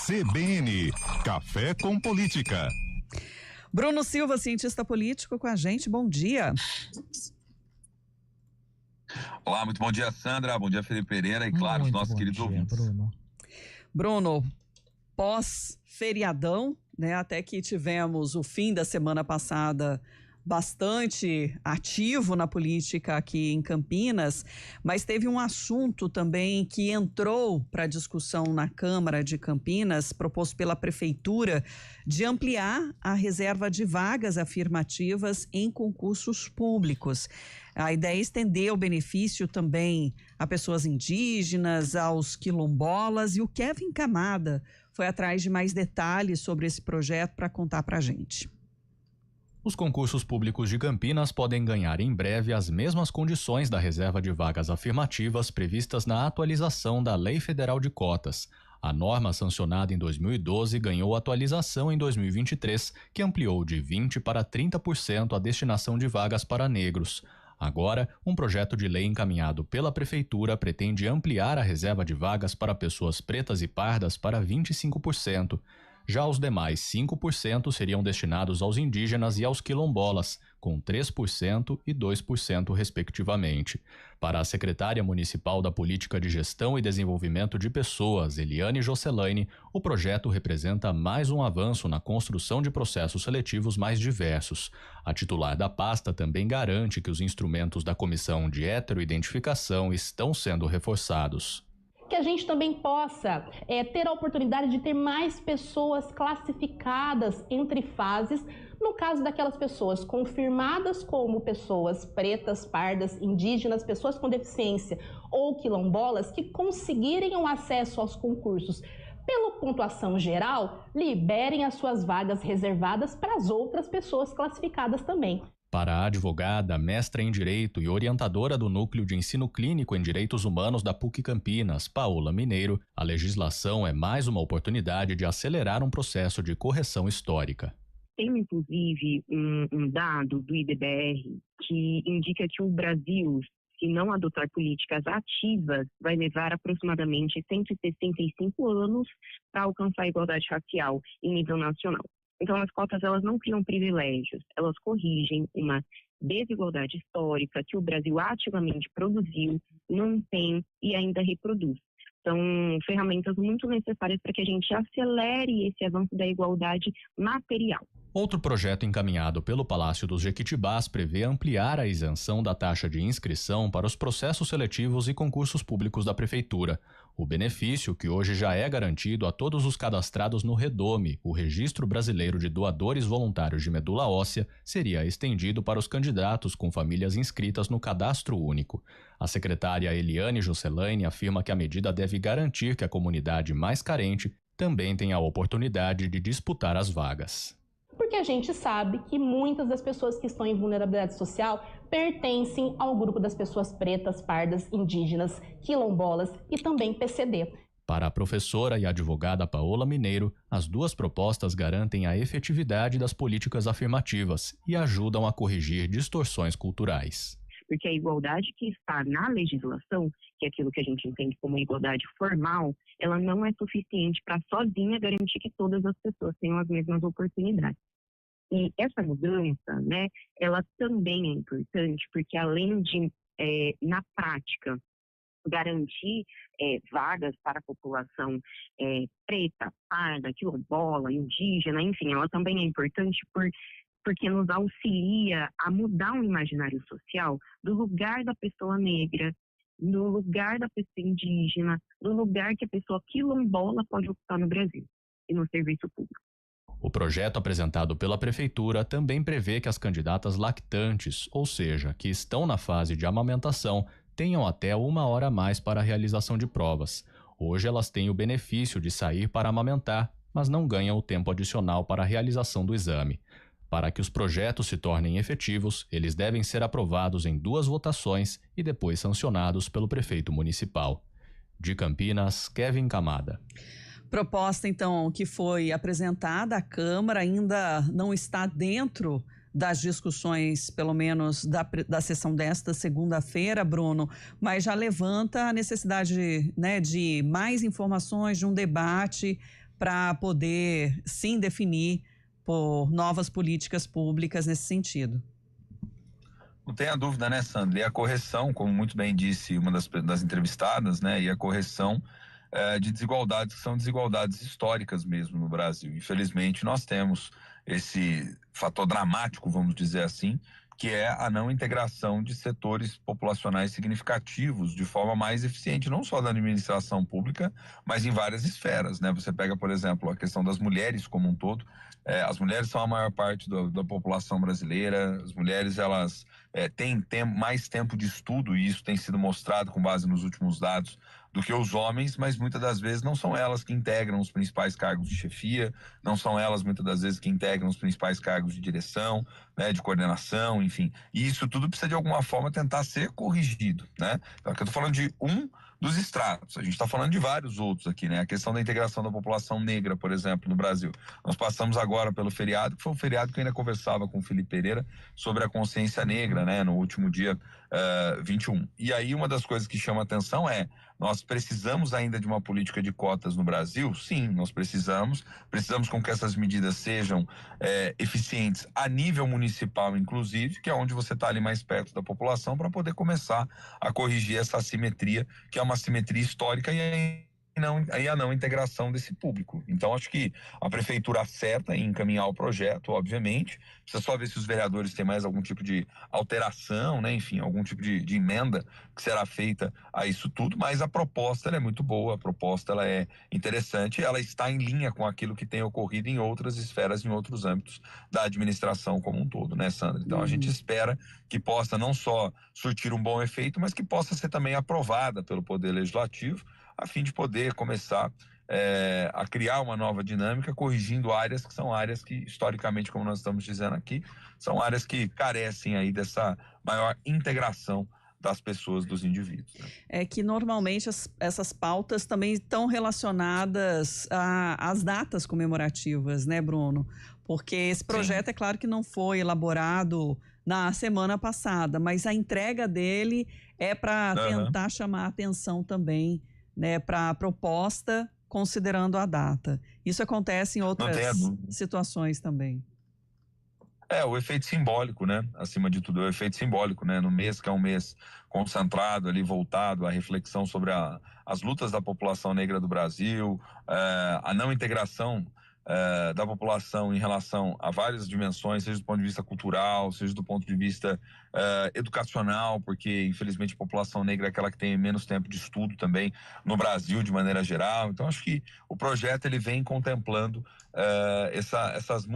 CBN, Café com Política. Bruno Silva, cientista político, com a gente. Bom dia. Olá, muito bom dia, Sandra. Bom dia, Felipe Pereira e, claro, os nossos queridos ouvintes. Bruno, pós-feriadão, né? Até que tivemos o fim da semana passada bastante ativo na política aqui em Campinas, mas teve um assunto também que entrou para discussão na Câmara de Campinas, proposto pela Prefeitura, de ampliar a reserva de vagas afirmativas em concursos públicos. A ideia é estender o benefício também a pessoas indígenas, aos quilombolas, e o Kevin Camada foi atrás de mais detalhes sobre esse projeto para contar para a gente. Os concursos públicos de Campinas podem ganhar em breve as mesmas condições da reserva de vagas afirmativas previstas na atualização da Lei Federal de Cotas. A norma sancionada em 2012 ganhou atualização em 2023, que ampliou de 20% para 30% a destinação de vagas para negros. Agora, um projeto de lei encaminhado pela Prefeitura pretende ampliar a reserva de vagas para pessoas pretas e pardas para 25%. Já os demais 5% seriam destinados aos indígenas e aos quilombolas, com 3% e 2% respectivamente. Para a secretária municipal da Política de Gestão e Desenvolvimento de Pessoas, Eliane Josselaine, o projeto representa mais um avanço na construção de processos seletivos mais diversos. A titular da pasta também garante que os instrumentos da Comissão de Heteroidentificação estão sendo reforçados. Que a gente também possa ter a oportunidade de ter mais pessoas classificadas entre fases, no caso daquelas pessoas confirmadas como pessoas pretas, pardas, indígenas, pessoas com deficiência ou quilombolas que conseguirem o acesso aos concursos pela pontuação geral, liberem as suas vagas reservadas para as outras pessoas classificadas também. Para a advogada, mestra em Direito e orientadora do Núcleo de Ensino Clínico em Direitos Humanos da PUC Campinas, Paola Mineiro, a legislação é mais uma oportunidade de acelerar um processo de correção histórica. Tem, inclusive, um dado do IDBR que indica que o Brasil, se não adotar políticas ativas, vai levar aproximadamente 165 anos para alcançar a igualdade racial em nível nacional. Então, as cotas, elas não criam privilégios, elas corrigem uma desigualdade histórica que o Brasil ativamente produziu, não tem e ainda reproduz. São ferramentas muito necessárias para que a gente acelere esse avanço da igualdade material. Outro projeto encaminhado pelo Palácio dos Jequitibás prevê ampliar a isenção da taxa de inscrição para os processos seletivos e concursos públicos da Prefeitura. O benefício, que hoje já é garantido a todos os cadastrados no REDOME, o Registro Brasileiro de Doadores Voluntários de Medula Óssea, seria estendido para os candidatos com famílias inscritas no Cadastro Único. A secretária Eliane Josselaine afirma que a medida deve garantir que a comunidade mais carente também tenha a oportunidade de disputar as vagas. Porque a gente sabe que muitas das pessoas que estão em vulnerabilidade social pertencem ao grupo das pessoas pretas, pardas, indígenas, quilombolas e também PCD. Para a professora e advogada Paola Mineiro, as duas propostas garantem a efetividade das políticas afirmativas e ajudam a corrigir distorções culturais. Porque a igualdade que está na legislação, que é aquilo que a gente entende como igualdade formal, ela não é suficiente para sozinha garantir que todas as pessoas tenham as mesmas oportunidades. E essa mudança, né, ela também é importante porque além de, na prática, garantir vagas para a população preta, parda, quilombola, indígena, enfim, ela também é importante porque nos auxilia a mudar o imaginário social do lugar da pessoa negra, do lugar da pessoa indígena, do lugar que a pessoa quilombola pode ocupar no Brasil e no serviço público. O projeto apresentado pela Prefeitura também prevê que as candidatas lactantes, ou seja, que estão na fase de amamentação, tenham até 1 hora a mais para a realização de provas. Hoje elas têm o benefício de sair para amamentar, mas não ganham o tempo adicional para a realização do exame. Para que os projetos se tornem efetivos, eles devem ser aprovados em 2 votações e depois sancionados pelo prefeito municipal. De Campinas, Kevin Camada. Proposta, então, que foi apresentada à Câmara, ainda não está dentro das discussões, pelo menos da sessão desta segunda-feira, Bruno, mas já levanta a necessidade, né, de mais informações, de um debate para poder, sim, definir por novas políticas públicas nesse sentido. Não tenha dúvida, né, Sandra? E a correção, como muito bem disse uma das entrevistadas, né, e a correção de desigualdades que são desigualdades históricas mesmo no Brasil. Infelizmente, nós temos esse fator dramático, vamos dizer assim, que é a não integração de setores populacionais significativos de forma mais eficiente, não só da administração pública, mas em várias esferas, né? Você pega, por exemplo, a questão das mulheres como um todo. As mulheres são a maior parte da população brasileira. As mulheres, elas têm mais tempo de estudo, e isso tem sido mostrado com base nos últimos dados, do que os homens, mas muitas das vezes não são elas que integram os principais cargos de chefia, não são elas muitas das vezes que integram os principais cargos de direção, né, de coordenação, enfim. E isso tudo precisa de alguma forma tentar ser corrigido, né? Então, aqui eu estou falando de um dos estratos, a gente está falando de vários outros aqui, né? A questão da integração da população negra, por exemplo, no Brasil. Nós passamos agora pelo feriado, que foi um feriado que eu ainda conversava com o Felipe Pereira sobre a consciência negra, né? No último dia 21. E aí uma das coisas que chama atenção nós precisamos ainda de uma política de cotas no Brasil? Sim, nós precisamos com que essas medidas sejam eficientes a nível municipal, inclusive, que é onde você está ali mais perto da população, para poder começar a corrigir essa assimetria, que é uma assimetria histórica e a não integração desse público. Então, acho que a prefeitura acerta em encaminhar o projeto, obviamente, precisa só ver se os vereadores têm mais algum tipo de alteração, né? Enfim, algum tipo de emenda que será feita a isso tudo, mas a proposta ela é muito boa, a proposta ela é interessante, ela está em linha com aquilo que tem ocorrido em outras esferas, em outros âmbitos da administração como um todo, né, Sandra? Então, a gente espera que possa não só surtir um bom efeito, mas que possa ser também aprovada pelo Poder Legislativo, a fim de poder começar a criar uma nova dinâmica, corrigindo áreas que são áreas que, historicamente, como nós estamos dizendo aqui, são áreas que carecem aí dessa maior integração das pessoas, dos indivíduos, né? É que normalmente essas pautas também estão relacionadas às datas comemorativas, né, Bruno? Porque esse projeto, é claro que não foi elaborado na semana passada, mas a entrega dele é para tentar chamar a atenção também, né, para a proposta, considerando a data. Isso acontece em outras situações também. O efeito simbólico, né? Acima de tudo, é o efeito simbólico, né? No mês, que é um mês concentrado ali, voltado à reflexão sobre as lutas da população negra do Brasil, a não integração da população em relação a várias dimensões, seja do ponto de vista cultural, seja do ponto de vista educacional, porque infelizmente a população negra é aquela que tem menos tempo de estudo também no Brasil de maneira geral. Então acho que o projeto ele vem contemplando esses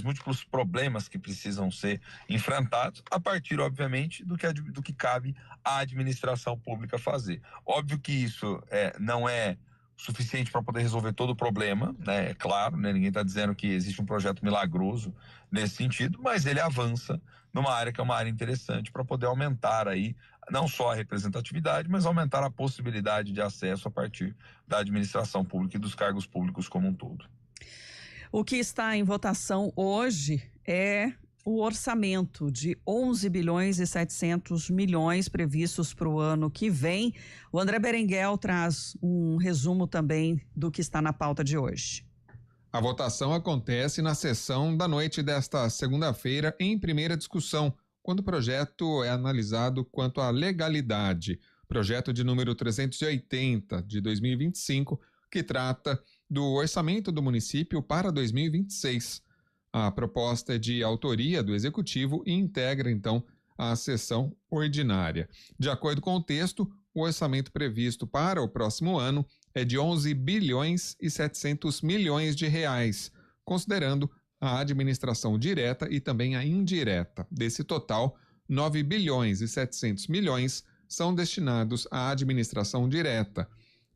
múltiplos problemas que precisam ser enfrentados, a partir obviamente do que cabe à administração pública fazer. Óbvio que isso não é suficiente para poder resolver todo o problema, né? É claro, né? Ninguém está dizendo que existe um projeto milagroso nesse sentido, mas ele avança numa área que é uma área interessante para poder aumentar aí não só a representatividade, mas aumentar a possibilidade de acesso a partir da administração pública e dos cargos públicos como um todo. O que está em votação hoje é o orçamento de 11 bilhões e 700 milhões previstos para o ano que vem. O André Berenguel traz um resumo também do que está na pauta de hoje. A votação acontece na sessão da noite desta segunda-feira, em primeira discussão, quando o projeto é analisado quanto à legalidade. Projeto de número 380 de 2025, que trata do orçamento do município para 2026. A proposta é de autoria do Executivo e integra, então, a sessão ordinária. De acordo com o texto, o orçamento previsto para o próximo ano é de 11 bilhões e 700 milhões de reais, considerando a administração direta e também a indireta. Desse total, 9 bilhões e 700 milhões são destinados à administração direta.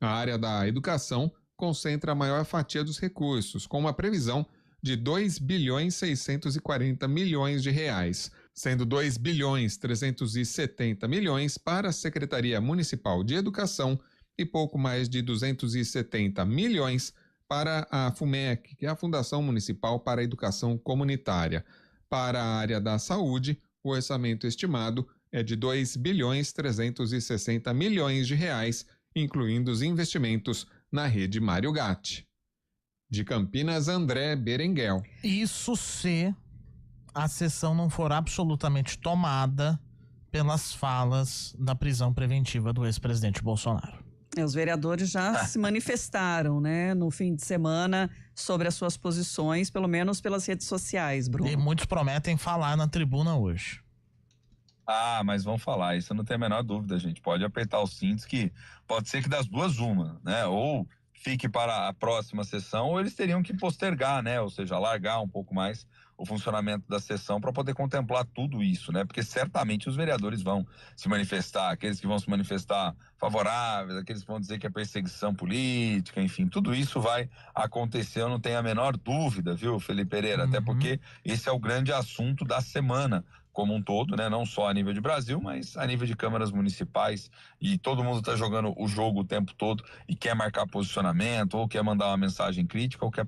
A área da educação concentra a maior fatia dos recursos, com uma previsão de 2 bilhões 640 milhões de reais, sendo 2 bilhões 370 milhões para a Secretaria Municipal de Educação e pouco mais de 270 milhões para a FUMEC, que é a Fundação Municipal para a Educação Comunitária. Para a área da saúde, o orçamento estimado é de 2 bilhões 360 milhões de reais, incluindo os investimentos na rede Mário Gatti. De Campinas, André Berenguel. Isso se a sessão não for absolutamente tomada pelas falas da prisão preventiva do ex-presidente Bolsonaro. Os vereadores já se manifestaram, né, no fim de semana sobre as suas posições, pelo menos pelas redes sociais, Bruno. E muitos prometem falar na tribuna hoje. Mas vão falar, isso eu não tenho a menor dúvida, gente. Pode apertar os cintos que pode ser que das duas uma, né? Ou fique para a próxima sessão, ou eles teriam que postergar, né? Ou seja, alargar um pouco mais o funcionamento da sessão para poder contemplar tudo isso, né? Porque certamente os vereadores vão se manifestar, aqueles que vão se manifestar favoráveis, aqueles que vão dizer que é perseguição política, enfim, tudo isso vai acontecer, eu não tenho a menor dúvida, viu, Felipe Pereira? Até porque esse é o grande assunto da semana como um todo, né? Não só a nível de Brasil, mas a nível de câmaras municipais, e todo mundo está jogando o jogo o tempo todo e quer marcar posicionamento, ou quer mandar uma mensagem crítica, ou quer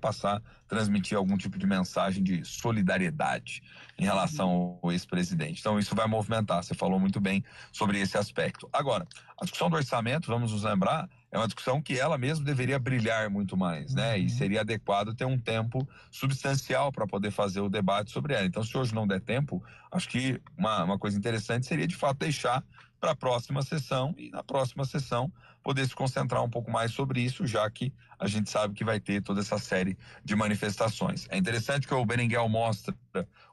transmitir algum tipo de mensagem de solidariedade em relação ao ex-presidente. Então isso vai movimentar, você falou muito bem sobre esse aspecto. Agora, a discussão do orçamento, vamos nos lembrar, é uma discussão que ela mesma deveria brilhar muito mais, né? E seria adequado ter um tempo substancial para poder fazer o debate sobre ela. Então, se hoje não der tempo, acho que uma coisa interessante seria, de fato, deixar para a próxima sessão, e na próxima sessão poder se concentrar um pouco mais sobre isso, já que a gente sabe que vai ter toda essa série de manifestações. É interessante que o Berenguel mostra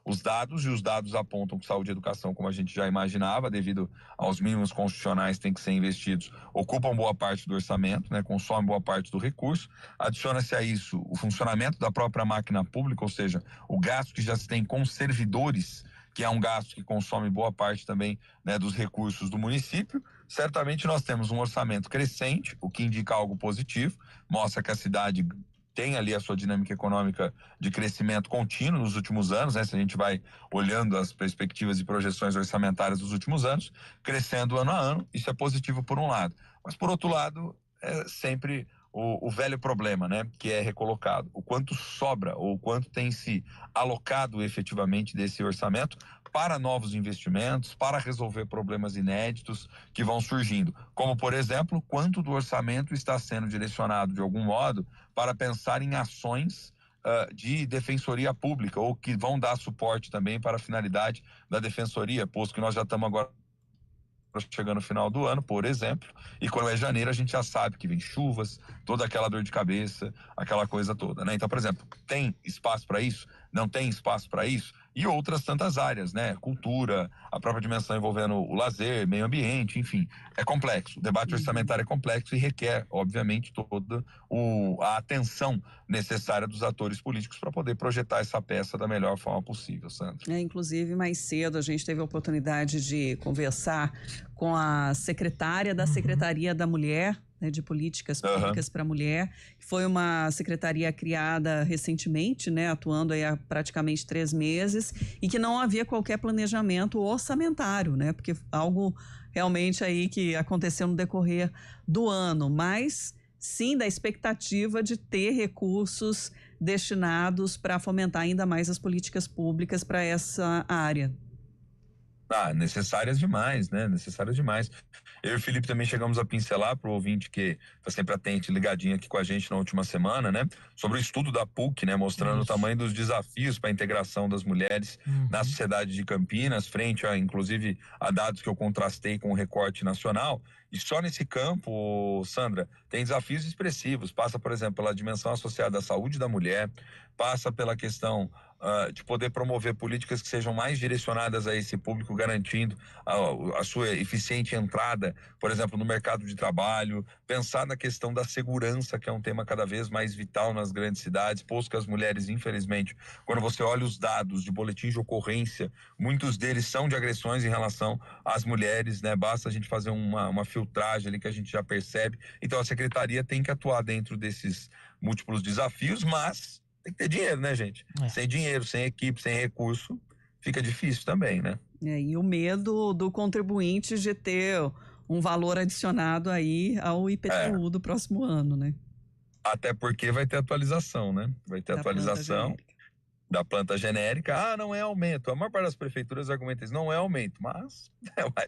os dados, e os dados apontam que saúde e educação, como a gente já imaginava, devido aos mínimos constitucionais que têm que ser investidos, ocupam boa parte do orçamento, né, consomem boa parte do recurso. Adiciona-se a isso o funcionamento da própria máquina pública, ou seja, o gasto que já se tem com servidores, que é um gasto que consome boa parte também, né, dos recursos do município. Certamente nós temos um orçamento crescente, o que indica algo positivo, mostra que a cidade tem ali a sua dinâmica econômica de crescimento contínuo nos últimos anos, né? Se a gente vai olhando as perspectivas e projeções orçamentárias dos últimos anos, crescendo ano a ano, isso é positivo por um lado. Mas por outro lado, é sempre o velho problema, né, que é recolocado. O quanto sobra, ou o quanto tem se alocado efetivamente desse orçamento para novos investimentos, para resolver problemas inéditos que vão surgindo. Como, por exemplo, quanto do orçamento está sendo direcionado, de algum modo, para pensar em ações de defensoria pública, ou que vão dar suporte também para a finalidade da defensoria, posto que nós já estamos agora chegando no final do ano, por exemplo, e quando é janeiro a gente já sabe que vem chuvas, toda aquela dor de cabeça, aquela coisa toda, né? Então, por exemplo, tem espaço para isso? Não tem espaço para isso? E outras tantas áreas, né? Cultura, a própria dimensão envolvendo o lazer, meio ambiente, enfim, é complexo. O debate orçamentário é complexo e requer, obviamente, toda a atenção necessária dos atores políticos para poder projetar essa peça da melhor forma possível, Sandra. Inclusive, mais cedo a gente teve a oportunidade de conversar com a secretária da Secretaria da Mulher, né, de Políticas Públicas para a Mulher, que foi uma secretaria criada recentemente, né, atuando aí há praticamente 3 meses, e que não havia qualquer planejamento orçamentário, né, porque algo realmente aí que aconteceu no decorrer do ano, mas sim da expectativa de ter recursos destinados para fomentar ainda mais as políticas públicas para essa área. Necessárias demais, né? Necessárias demais. Eu e o Felipe também chegamos a pincelar para o ouvinte que está sempre atento e ligadinho aqui com a gente na última semana, né? Sobre o estudo da PUC, né? Mostrando o tamanho dos desafios para a integração das mulheres na sociedade de Campinas, frente a, inclusive, a dados que eu contrastei com o recorte nacional. E só nesse campo, Sandra, tem desafios expressivos. Passa, por exemplo, pela dimensão associada à saúde da mulher, passa pela questão de poder promover políticas que sejam mais direcionadas a esse público, garantindo a sua eficiente entrada, por exemplo, no mercado de trabalho, pensar na questão da segurança, que é um tema cada vez mais vital nas grandes cidades, posto que as mulheres, infelizmente, quando você olha os dados de boletim de ocorrência, muitos deles são de agressões em relação às mulheres, né? Basta a gente fazer uma filtragem ali que a gente já percebe. Então a secretaria tem que atuar dentro desses múltiplos desafios, mas tem que ter dinheiro, né, gente? Sem dinheiro, sem equipe, sem recurso, fica difícil também, né? E o medo do contribuinte de ter um valor adicionado aí ao IPTU do próximo ano, né? Até porque vai ter atualização, né? Vai ter atualização da planta genérica. Não é aumento. A maior parte das prefeituras argumenta isso, não é aumento, mas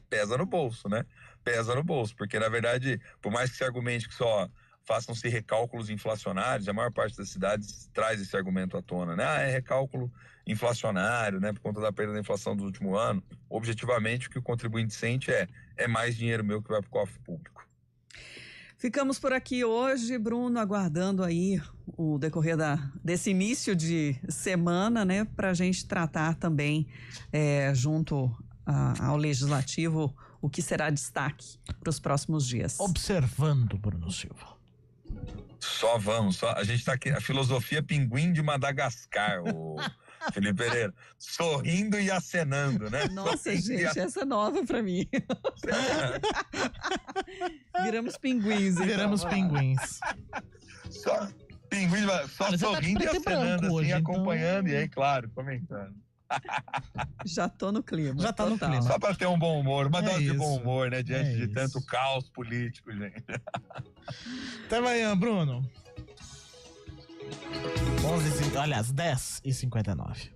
pesa no bolso, né? Pesa no bolso, porque na verdade, por mais que se argumente que só façam-se recálculos inflacionários. A maior parte das cidades traz esse argumento à tona, né? É recálculo inflacionário, né? Por conta da perda da inflação do último ano. Objetivamente, o que o contribuinte sente é mais dinheiro meu que vai para o cofre público. Ficamos por aqui hoje, Bruno, aguardando aí o decorrer desse início de semana, né? Para a gente tratar também junto ao Legislativo o que será destaque para os próximos dias. Observando, Bruno Silva. Só vamos, a gente está aqui, a filosofia pinguim de Madagascar, o Felipe Pereira, sorrindo e acenando, né? Nossa, gente, essa é nova para mim. Viramos pinguins. Então. Viramos pinguins. Só pinguim, só sorrindo e acenando, assim, hoje, acompanhando então... e aí, claro, comentando. Já tô no clima. Já tá total. no clima. Só para ter um bom humor, uma dose de bom humor, né? Diante de tanto caos político, gente. Até amanhã, Bruno. 10h59.